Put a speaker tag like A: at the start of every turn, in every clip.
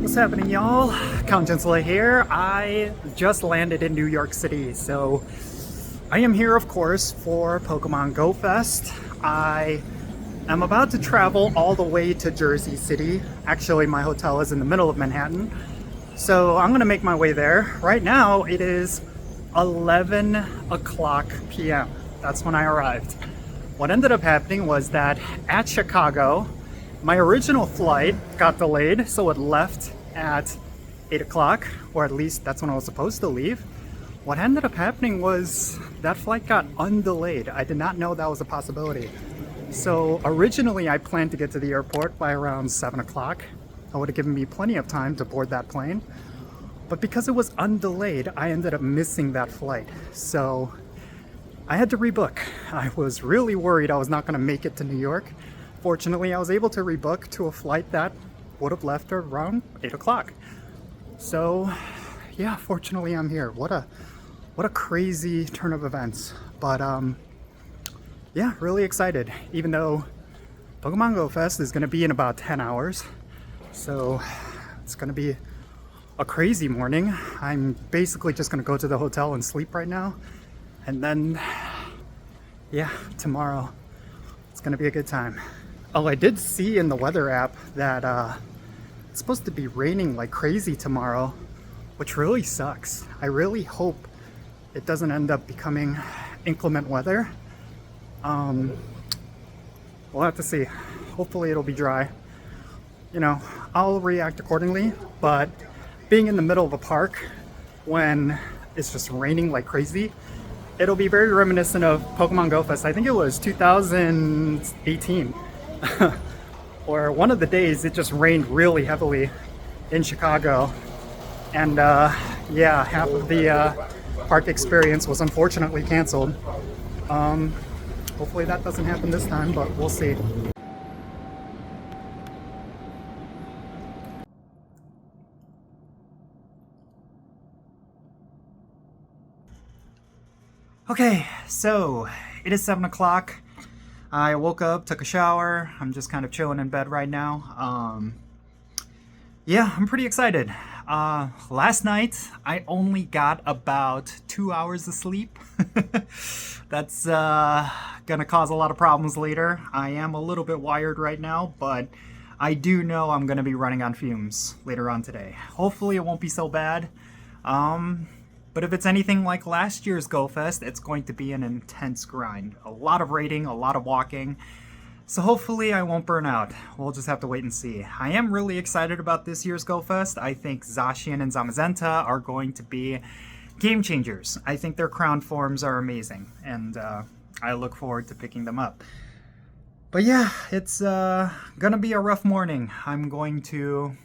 A: What's happening, y'all? Count Jinsula here. I just landed in New York City, so I am here, of course, for Pokemon GO Fest. I am about to travel all the way to Jersey City. Actually, my hotel is in the middle of Manhattan, so I'm gonna make my way there. Right now, it is 11 o'clock p.m. That's when I arrived. What ended up happening was that at Chicago, my original flight got delayed, so it left at 8 o'clock, or at least that's when I was supposed to leave. What ended up happening was that flight got undelayed. I did not know that was a possibility. So originally I planned to get to the airport by around 7 o'clock. That would have given me plenty of time to board that plane. But because it was undelayed, I ended up missing that flight. So I had to rebook. I was really worried I was not going to make it to New York. Fortunately, I was able to rebook to a flight that would have left around 8 o'clock. So, yeah, fortunately I'm here. What a crazy turn of events. But, yeah, really excited. Even though Pokemon GO Fest is going to be in about 10 hours. So, it's going to be a crazy morning. I'm basically just going to go to the hotel and sleep right now. And then, yeah, tomorrow it's going to be a good time. Oh, I did see in the weather app that it's supposed to be raining like crazy tomorrow, which really sucks. I really hope it doesn't end up becoming inclement weather. We'll have to see. Hopefully it'll be dry. You know, I'll react accordingly, but being in the middle of a park when it's just raining like crazy, it'll be very reminiscent of Pokemon GO Fest. I think it was 2018. Or one of the days it just rained really heavily in Chicago. And yeah, half of the park experience was unfortunately canceled. Hopefully that doesn't happen this time, but we'll see. Okay, so it is 7 o'clock. I woke up, took a shower. I'm just kind of chilling in bed right now. Yeah, I'm pretty excited. Last night, I only got about 2 hours of sleep. That's gonna cause a lot of problems later. I am a little bit wired right now, but I do know I'm gonna be running on fumes later on today. Hopefully it won't be so bad. But if it's anything like last year's GO Fest, it's going to be an intense grind. A lot of raiding, a lot of walking. So hopefully I won't burn out. We'll just have to wait and see. I am really excited about this year's GO Fest. I think Zacian and Zamazenta are going to be game changers. I think their crown forms are amazing, and I look forward to picking them up. But yeah, it's gonna be a rough morning. I'm going to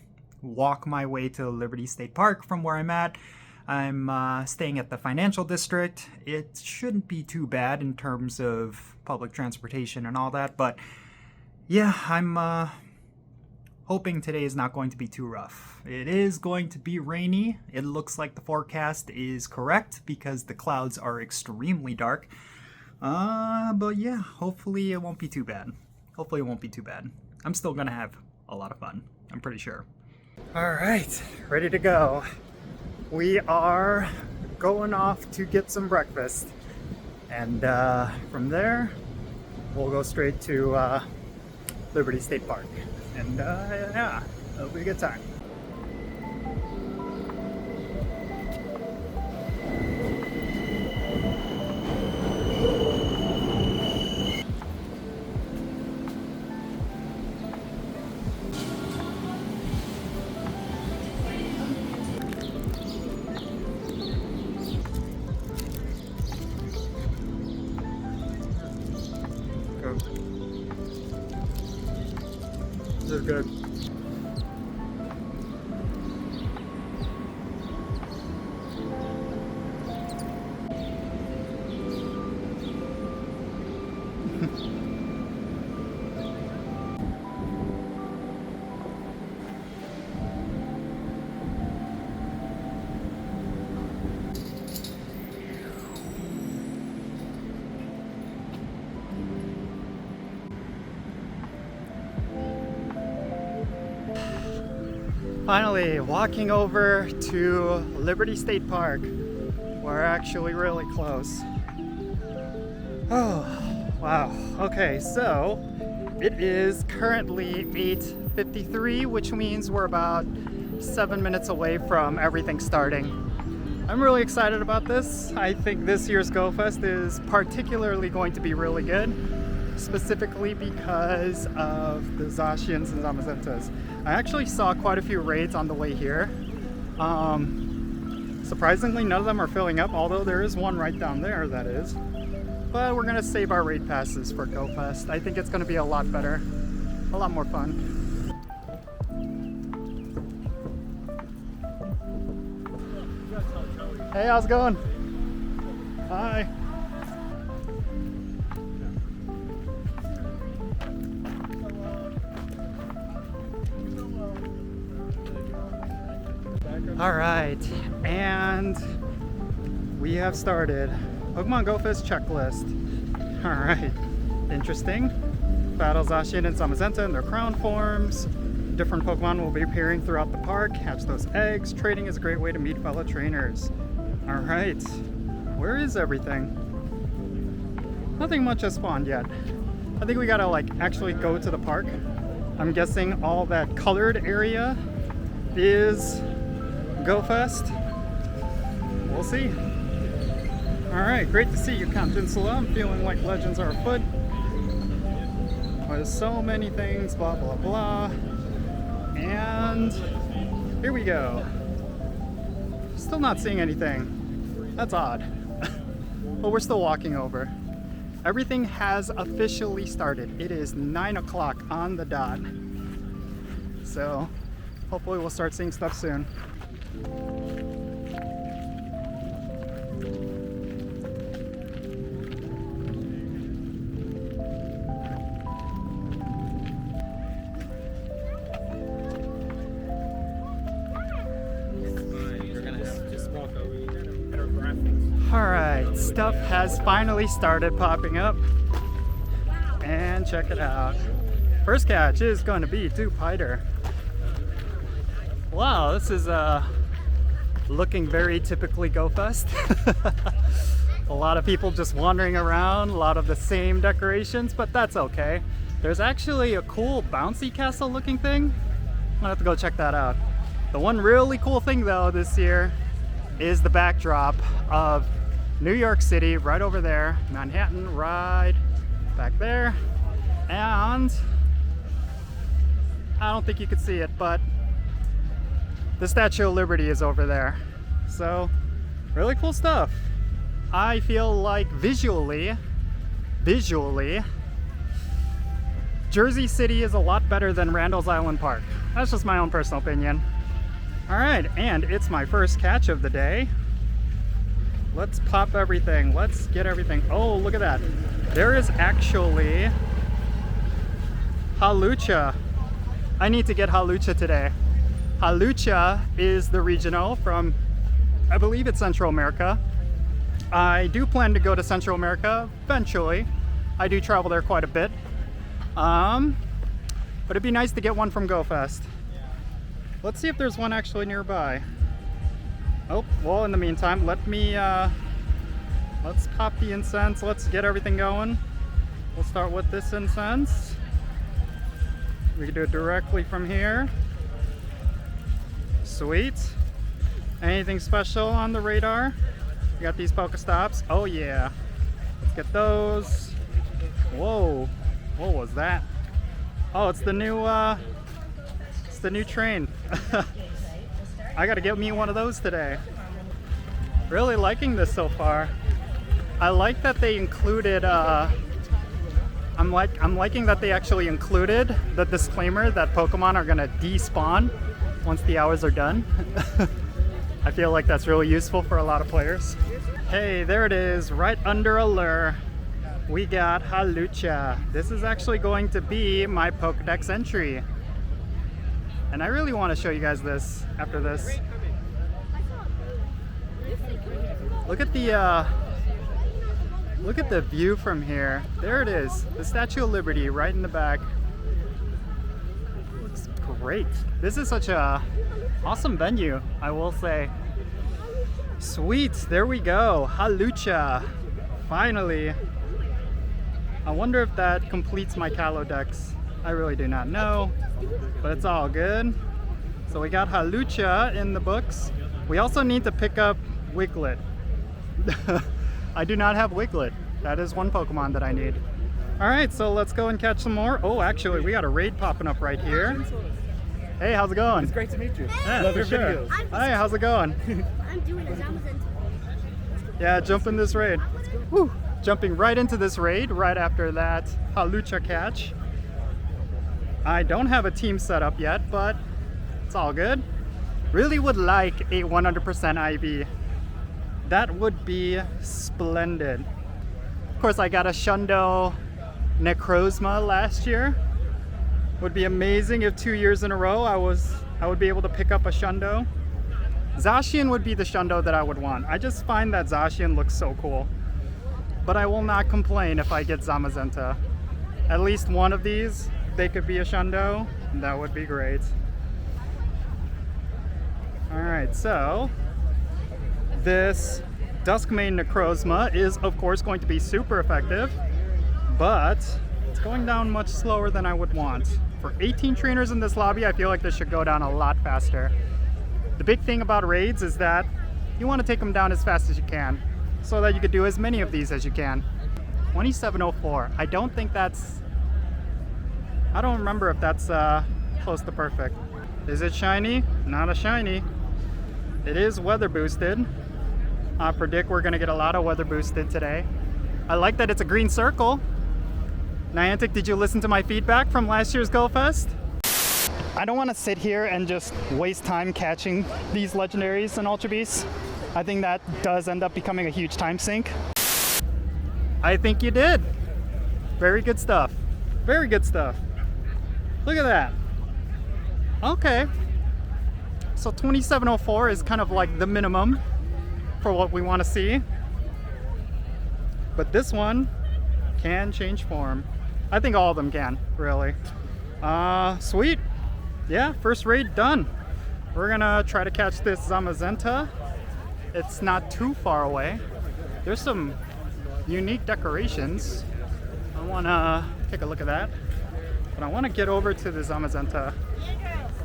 A: walk my way to Liberty State Park from where I'm at. I'm staying at the financial district. It shouldn't be too bad in terms of public transportation and all that, but yeah, I'm hoping today is not going to be too rough. It is going to be rainy. It looks like the forecast is correct because the clouds are extremely dark. But yeah, hopefully it won't be too bad. Hopefully it won't be too bad. I'm still gonna have a lot of fun, I'm pretty sure. All right, ready to go. We are going off to get some breakfast, and from there we'll go straight to Liberty State Park, and yeah, it'll be a good time. This is good. Finally, walking over to Liberty State Park. We're actually really close. Oh, wow. Okay, so it is currently 8:53, which means we're about 7 minutes away from everything starting. I'm really excited about this. I think this year's Go Fest is particularly going to be really good, specifically because of the Zacians and Zamazentas. I actually saw quite a few raids on the way here. Surprisingly, none of them are filling up, although there is one right down there that is. But we're gonna save our raid passes for Go Fest. I think it's gonna be a lot better, a lot more fun. Hey, how's it going? Hi. All right, and we have started. Pokemon Go Fest checklist. All right, interesting. Battle Zacian and Zamazenta in their crown forms. Different Pokemon will be appearing throughout the park. Hatch those eggs. Trading is a great way to meet fellow trainers. All right, where is everything? Nothing much has spawned yet. I think we gotta like actually go to the park. I'm guessing all that colored area is Go Fest. We'll see. All right, great to see you, Count Jinsula. I'm feeling like legends are afoot. There's so many things, blah, blah, blah. And here we go. Still not seeing anything. That's odd. But we're still walking over. Everything has officially started. It is 9 o'clock on the dot. So hopefully we'll start seeing stuff soon. Alright, stuff has finally started popping up. And check it out. First catch is going to be Dupiter. Wow, this is looking very typically Go Fest. A lot of people just wandering around, a lot of the same decorations, but that's okay. There's actually a cool bouncy castle looking thing. I'm gonna have to go check that out. The one really cool thing though this year is the backdrop of New York City right over there, Manhattan right back there, and I don't think you could see it, but the Statue of Liberty is over there. So really cool stuff. I feel like visually, Jersey City is a lot better than Randall's Island Park. That's just my own personal opinion. All right, and it's my first catch of the day. Let's pop everything. Let's get everything. Oh, look at that. There is actually Halucha. I need to get Halucha today. Halucha is the regional from, I believe it's Central America. I do plan to go to Central America eventually. I do travel there quite a bit. But it'd be nice to get one from Go Fest. Let's see if there's one actually nearby. Oh, well, in the meantime, let's pop the incense. Let's get everything going. We'll start with this incense. We can do it directly from here. Sweet. Anything special on the radar? We got these Pokestops. Oh yeah. Let's get those. Whoa. What was that? Oh, it's the new train. I gotta get me one of those today. Really liking this so far. I like that they included I'm liking that they actually included the disclaimer that Pokemon are gonna despawn once the hours are done. I feel like that's really useful for a lot of players. Hey, there it is, right under a lure. We got Halucha. This is actually going to be my Pokedex entry. And I really want to show you guys this after this. Look at the view from here. There it is, the Statue of Liberty right in the back. Looks great. This is such a awesome venue, I will say. Sweet, there we go. Halucha. Finally. I wonder if that completes my Calodex. I really do not know, but it's all good. So we got Halucha in the books. We also need to pick up Wiglet. I do not have Wiglet. That is one Pokemon that I need. Alright, so let's go and catch some more. Oh, actually, we got a raid popping up right here. Hey, how's it going?
B: It's great to meet you.
A: Yeah,
B: Love your
A: sure.
B: videos.
A: Hi, how's it going?
C: I'm doing a Amazon.
A: Yeah, jump in this raid. Woo. Jumping right into this raid right after that Halucha catch. I don't have a team set up yet, but it's all good. Really would like a 100% IV. That would be splendid. Of course, I got a Shundo Necrozma last year. Would be amazing if 2 years in a row I would be able to pick up a Shundo. Zacian would be the Shundo that I would want. I just find that Zacian looks so cool. But I will not complain if I get Zamazenta. At least one of these, they could be a Shundo. That would be great. Alright, so this Duskmane Necrozma is of course going to be super effective, but it's going down much slower than I would want. For 18 trainers in this lobby, I feel like this should go down a lot faster. The big thing about raids is that you want to take them down as fast as you can, so that you could do as many of these as you can. 2704. I don't think that's... I don't remember if that's close to perfect. Is it shiny? Not a shiny. It is weather boosted. I predict we're gonna get a lot of weather boosted today. I like that it's a green circle. Niantic, did you listen to my feedback from last year's Go Fest? I don't want to sit here and just waste time catching these legendaries and Ultra Beasts. I think that does end up becoming a huge time sink. I think you did. Very good stuff. Very good stuff. Look at that. Okay. So 2704 is kind of like the minimum for what we want to see. But this one can change form. I think all of them can, really. Sweet. Yeah, first raid done. We're gonna try to catch this Zamazenta. It's not too far away. There's some unique decorations. I wanna take a look at that. But I wanna get over to the Zamazenta.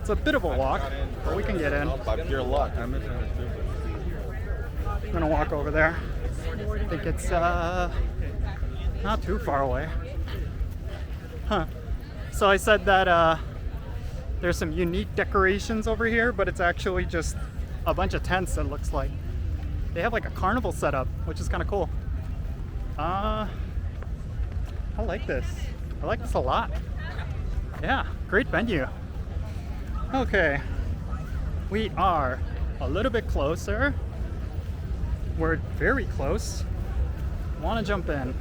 A: It's a bit of a walk, but we can get in.
B: By pure luck.
A: I'm gonna walk over there. I think it's not too far away. Huh. So I said that there's some unique decorations over here, but it's actually just a bunch of tents, it looks like. They have like a carnival set up, which is kind of cool. I like this. I like this a lot. Yeah, great venue. Okay, we are a little bit closer. We're very close. Want to jump in.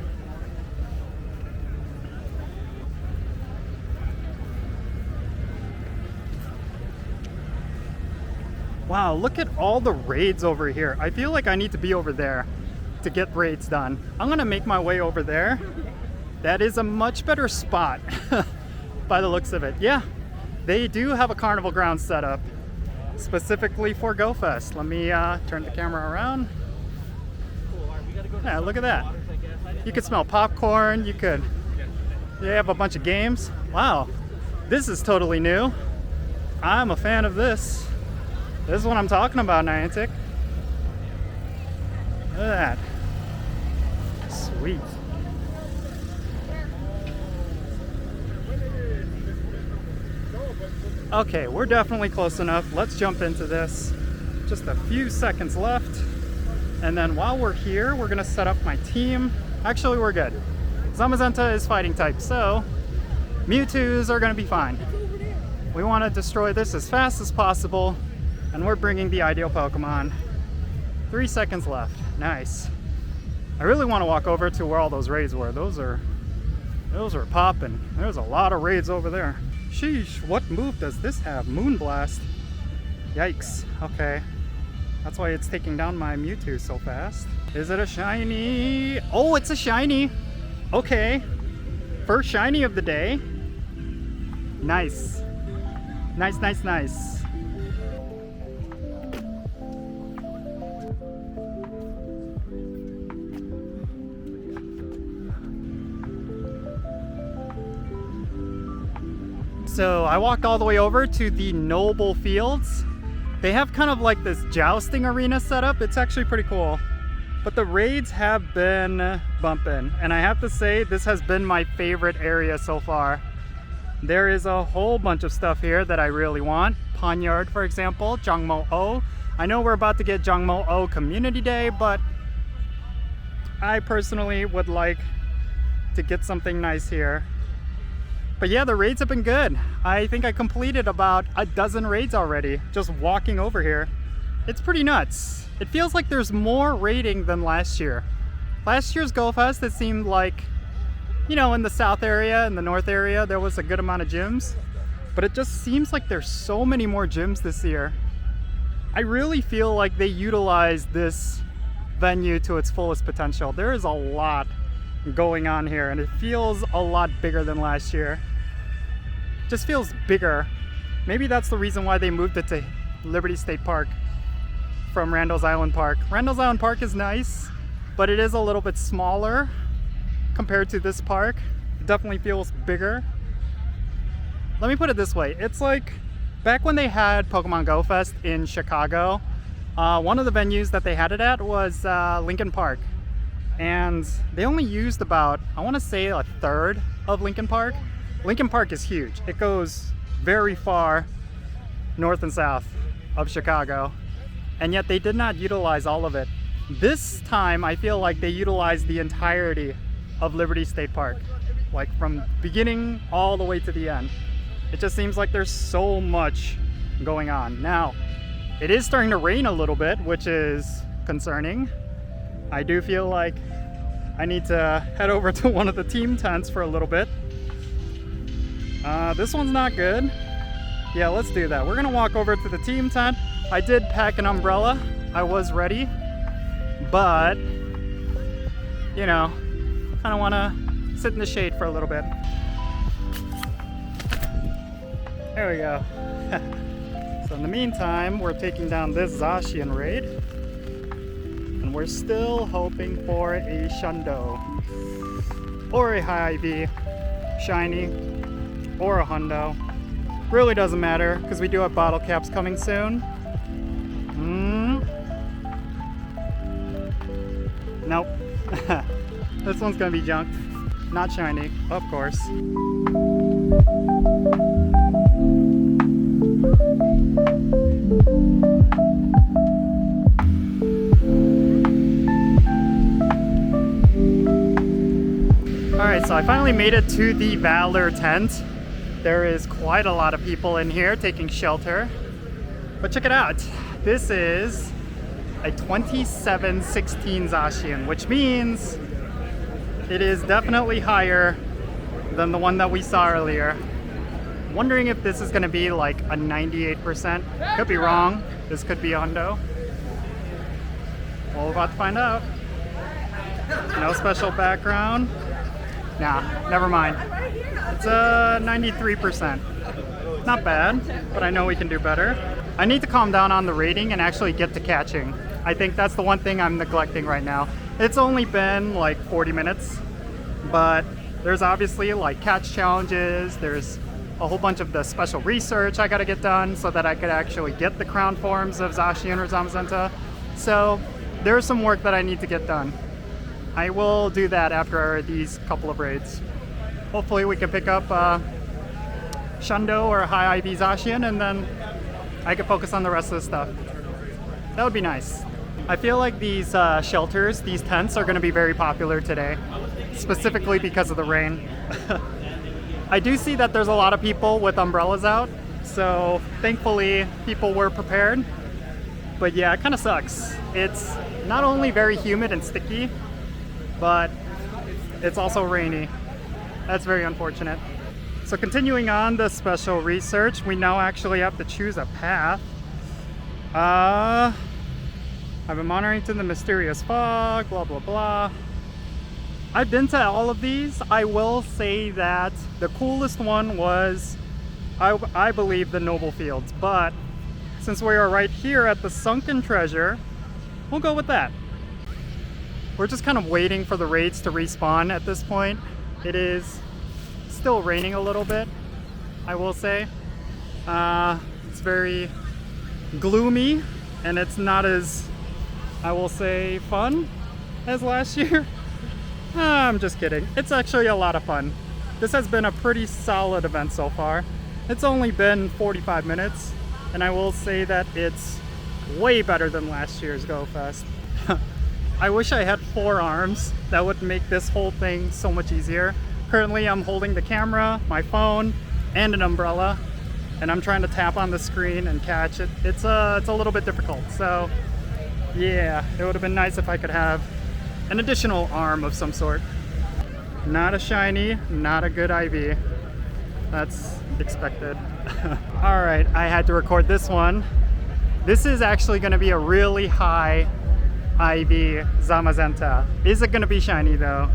A: Wow, look at all the raids over here. I feel like I need to be over there to get raids done. I'm gonna make my way over there. That is a much better spot by the looks of it. Yeah, they do have a carnival ground set up specifically for Go Fest. Let me turn the camera around. Yeah, look at that. You could smell popcorn. They have a bunch of games. Wow, this is totally new. I'm a fan of this. This is what I'm talking about, Niantic. Look at that. Sweet. Okay, we're definitely close enough. Let's jump into this. Just a few seconds left. And then while we're here, we're gonna set up my team. Actually, we're good. Zamazenta is fighting type, so Mewtwo's are gonna be fine. We wanna destroy this as fast as possible, and we're bringing the ideal Pokemon. 3 seconds left. Nice. I really want to walk over to where all those raids were. Those are popping. There's a lot of raids over there. Sheesh, what move does this have? Moonblast. Yikes. Okay. That's why it's taking down my Mewtwo so fast. Is it a shiny? Oh, it's a shiny. Okay. First shiny of the day. Nice. Nice, nice, nice. So I walked all the way over to the Noble Fields. They have kind of like this jousting arena set up. It's actually pretty cool. But the raids have been bumping. And I have to say, this has been my favorite area so far. There is a whole bunch of stuff here that I really want. Poniard, for example, Jangmo-O. I know we're about to get Jangmo-O Community Day, but I personally would like to get something nice here. But yeah, the raids have been good. I think I completed about a dozen raids already, just walking over here. It's pretty nuts. It feels like there's more raiding than last year. Last year's Go Fest, it seemed like, you know, in the south area and the north area, there was a good amount of gyms. But it just seems like there's so many more gyms this year. I really feel like they utilized this venue to its fullest potential. There is a lot going on here, and it feels a lot bigger than last year. Just feels bigger. Maybe that's the reason why they moved it to Liberty State Park from Randall's Island Park. Randall's Island Park is nice, but it is a little bit smaller compared to this park. It definitely feels bigger. Let me put it this way. It's like back when they had Pokemon GO Fest in Chicago, one of the venues that they had it at was Lincoln Park. And they only used about, I want to say, a third of Lincoln Park. Lincoln Park is huge. It goes very far north and south of Chicago, and yet they did not utilize all of it. This time, I feel like they utilized the entirety of Liberty State Park, like from beginning all the way to the end. It just seems like there's so much going on. Now, it is starting to rain a little bit, which is concerning. I do feel like I need to head over to one of the team tents for a little bit. This one's not good. Yeah, let's do that. We're gonna walk over to the team tent. I did pack an umbrella. I was ready, but you know, kind of want to sit in the shade for a little bit. There we go. So in the meantime, we're taking down this Zacian raid. And we're still hoping for a Shundo, or a high IV, shiny, or a Hundo. Really doesn't matter, because we do have bottle caps coming soon. Nope. This one's gonna be junk. Not shiny, of course. Alright, so I finally made it to the Valor tent. There is quite a lot of people in here taking shelter. But check it out. This is a 2716 Zacian, which means it is definitely higher than the one that we saw earlier. I'm wondering if this is going to be like a 98%. Could be wrong. This could be a hundo. Well, we're about to find out. No special background. Nah, never mind. It's a 93%. Not bad, but I know we can do better. I need to calm down on the rating and actually get to catching. I think that's the one thing I'm neglecting right now. It's only been like 40 minutes, but there's obviously like catch challenges. There's a whole bunch of the special research I gotta get done so that I could actually get the crown forms of Zacian or Zamazenta. So there's some work that I need to get done. I will do that after these couple of raids. Hopefully we can pick up Shundo or high IV Zacian, and then I can focus on the rest of the stuff. That would be nice. I feel like these shelters, these tents, are going to be very popular today, specifically because of the rain. I do see that there's a lot of people with umbrellas out, so thankfully people were prepared. But yeah, it kind of sucks. It's not only very humid and sticky, but it's also rainy. That's very unfortunate. So continuing on the special research, we now actually have to choose a path. I've been monitoring to the mysterious fog, blah, blah, blah. I've been to all of these. I will say that the coolest one was I believe the Noble Fields, but since we are right here at the Sunken Treasure, we'll go with that. We're just kind of waiting for the raids to respawn at this point. It is still raining a little bit, I will say. It's very gloomy, and it's not as, I will say, fun as last year. I'm just kidding. It's actually a lot of fun. This has been a pretty solid event so far. It's only been 45 minutes, and I will say that it's way better than last year's Go Fest. I wish I had 4 arms. That would make this whole thing so much easier. Currently I'm holding the camera, my phone, and an umbrella, and I'm trying to tap on the screen and catch it. It's a little bit difficult, so yeah, it would have been nice if I could have an additional arm of some sort. Not a shiny, not a good IV. That's expected. Alright, I had to record this one. This is actually going to be a really high IV Zamazenta. Is it going to be shiny though?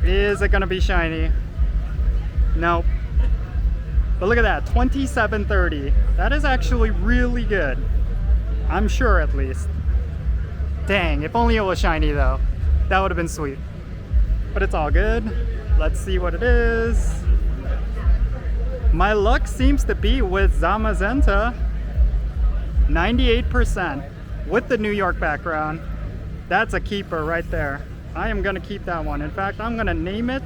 A: Is it going to be shiny? Nope. But look at that, 2730. That is actually really good. I'm sure, at least. Dang, if only it was shiny though. That would have been sweet. But it's all good. Let's see what it is. My luck seems to be with Zamazenta. 98% with the New York background. That's a keeper right there. I am gonna keep that one. In fact, I'm gonna name it.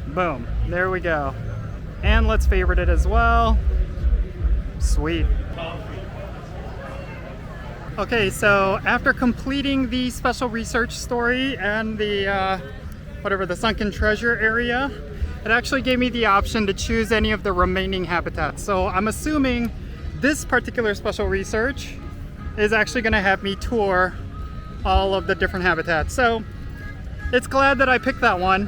A: Boom, there we go. And let's favorite it as well. Sweet. Okay, so after completing the special research story and the the Sunken Treasure area, it actually gave me the option to choose any of the remaining habitats. So I'm assuming this particular special research is actually going to have me tour all of the different habitats. So it's glad that I picked that one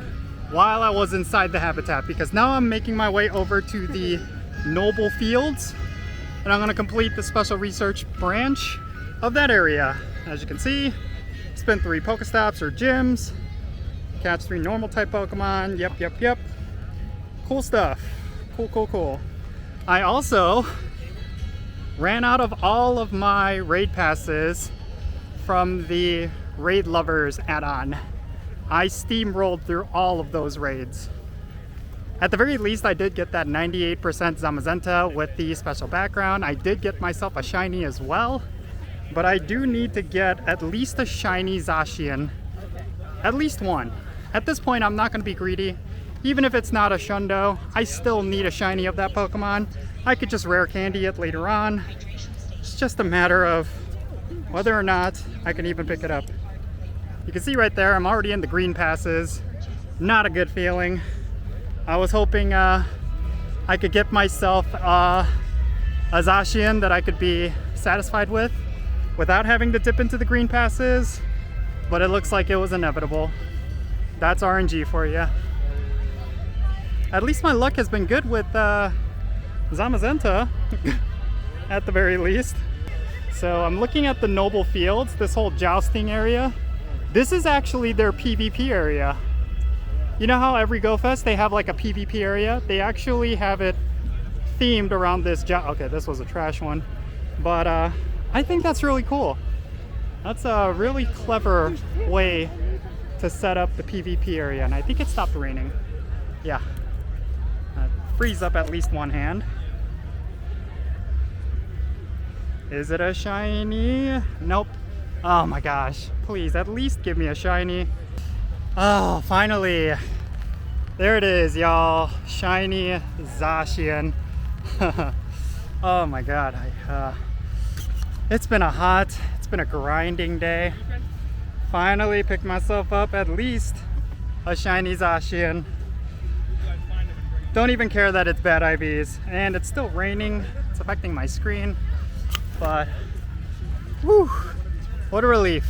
A: while I was inside the habitat, because now I'm making my way over to the Noble Fields, and I'm going to complete the special research branch of that area. As you can see, spin 3 Pokestops or gyms, catch 3 normal type Pokemon. Yep. Cool stuff. Cool. I also ran out of all of my raid passes from the Raid Lovers add-on. I steamrolled through all of those raids. At the very least, I did get that 98% Zamazenta with the special background. I did get myself a shiny as well, but I do need to get at least a shiny Zacian. At least one. At this point, I'm not going to be greedy. Even if it's not a Shundo, I still need a shiny of that Pokemon. I could just rare candy it later on. It's just a matter of whether or not I can even pick it up. You can see right there, I'm already in the green passes. Not a good feeling. I was hoping I could get myself a Zacian that I could be satisfied with without having to dip into the green passes, but it looks like it was inevitable. That's RNG for you. At least my luck has been good with Zamazenta, at the very least. So I'm looking at the Noble Fields, this whole jousting area. This is actually their PvP area. You know how every Go Fest they have like a PvP area? They actually have it themed around this okay, this was a trash one. But I think that's really cool. That's a really clever way to set up the PvP area, and I think it stopped raining. Yeah. Freeze up at least one hand. Is it a shiny? Nope. Oh my gosh. Please, at least give me a shiny. Oh, finally. There it is, y'all. Shiny Zacian. Oh my god. It's been a grinding day. Finally picked myself up at least a shiny Zacian. Don't even care that it's bad IVs, and it's still raining. It's affecting my screen, but whew, what a relief.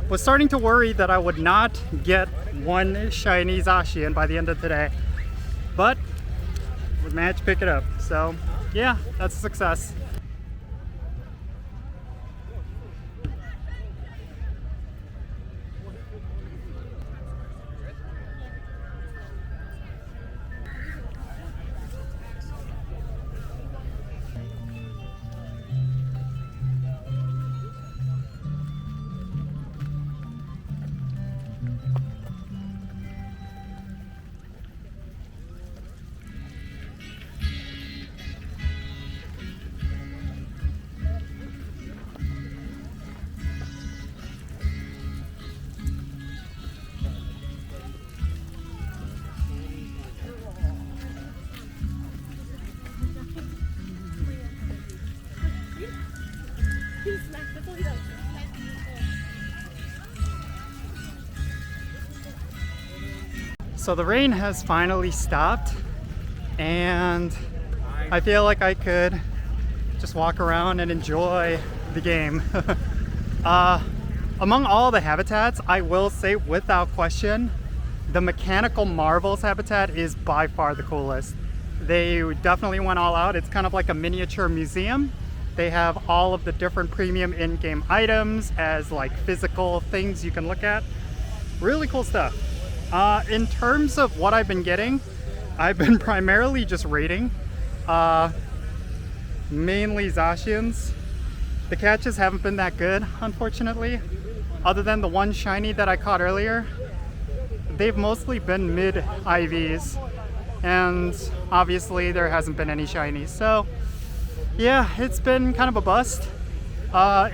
A: Was starting to worry that I would not get one shiny Zacian by the end of today, but we managed to pick it up. So yeah, that's a success. So the rain has finally stopped, and I feel like I could just walk around and enjoy the game. Among all the habitats, I will say without question, the Mechanical Marvels habitat is by far the coolest. They definitely went all out. It's kind of like a miniature museum. They have all of the different premium in-game items as like physical things you can look at. Really cool stuff. In terms of what I've been getting, I've been primarily just raiding. Mainly Zacians. The catches haven't been that good, unfortunately. Other than the one shiny that I caught earlier, they've mostly been mid IVs. And obviously there hasn't been any shinies. So yeah, it's been kind of a bust.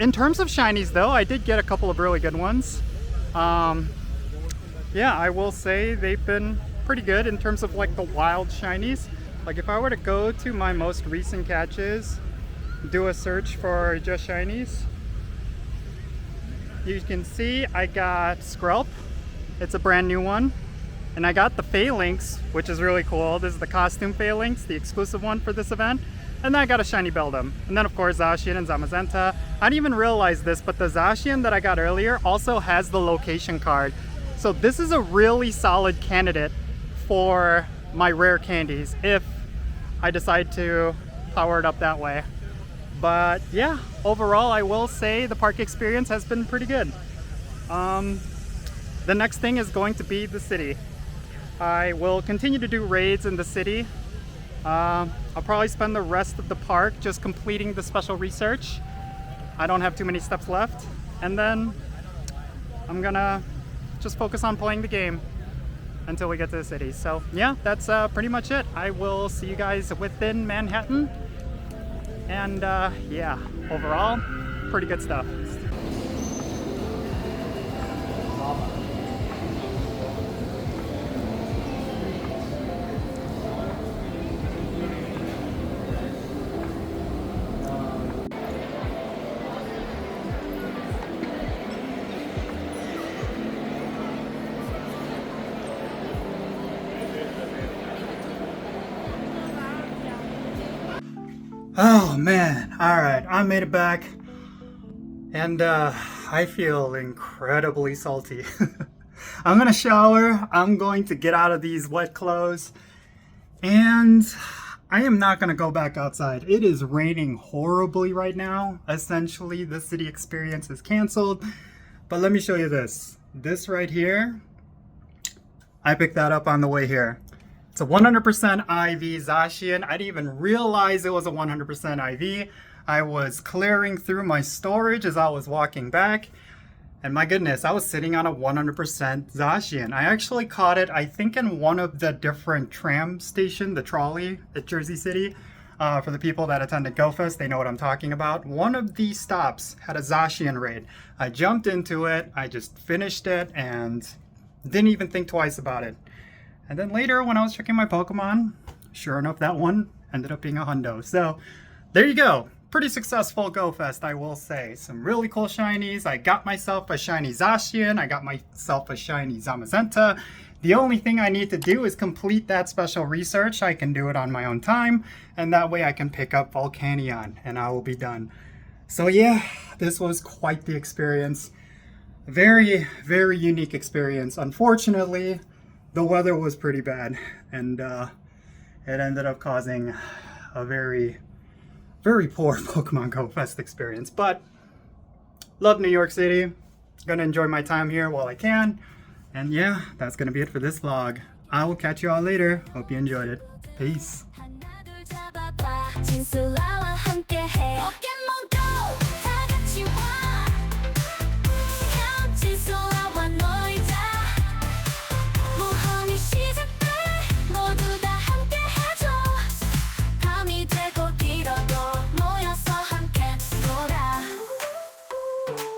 A: In terms of shinies though, I did get a couple of really good ones. Yeah, I will say they've been pretty good in terms of like the wild shinies. Like if I were to go to my most recent catches, do a search for just shinies, you can see I got Skrelp. It's a brand new one. And I got the Phalanx, which is really cool. This is the costume Phalanx, the exclusive one for this event. And then I got a shiny Beldum. And then of course Zacian and Zamazenta. I didn't even realize this, but the Zacian that I got earlier also has the location card. So this is a really solid candidate for my rare candies if I decide to power it up that way. But yeah, overall I will say the park experience has been pretty good. The next thing is going to be the city. I will continue to do raids in the city. I'll probably spend the rest of the park just completing the special research. I don't have too many steps left. And then I'm gonna just focus on playing the game until we get to the city. So yeah, that's pretty much it. I will see you guys within Manhattan. And yeah, overall, pretty good stuff. Oh man, alright, I made it back, and I feel incredibly salty. I'm gonna shower, I'm going to get out of these wet clothes, and I am not gonna go back outside. It is raining horribly right now. Essentially, the city experience is canceled, but let me show you this. This right here, I picked that up on the way here. It's a 100% IV Zacian. I didn't even realize it was a 100% IV. I was clearing through my storage as I was walking back. And my goodness, I was sitting on a 100% Zacian. I actually caught it, I think, in one of the different tram station, the trolley at Jersey City. For the people that attended GO Fest, they know what I'm talking about. One of these stops had a Zacian raid. I jumped into it, I just finished it, and didn't even think twice about it. And then later when I was checking my Pokemon, sure enough, that one ended up being a hundo. So there you go. Pretty successful GO Fest, I will say. Some really cool shinies. I got myself a shiny Zacian. I got myself a shiny Zamazenta. The only thing I need to do is complete that special research. I can do it on my own time. And that way I can pick up Volcanion and I will be done. So yeah, this was quite the experience. Very, very unique experience. Unfortunately, the weather was pretty bad, and it ended up causing a very, very poor Pokemon GO Fest experience. But love New York City. Gonna enjoy my time here while I can. And yeah, that's gonna be it for this vlog. I will catch you all later. Hope you enjoyed it. Peace.
B: Jinsula와 함께해 Pokémon Go 다 같이 와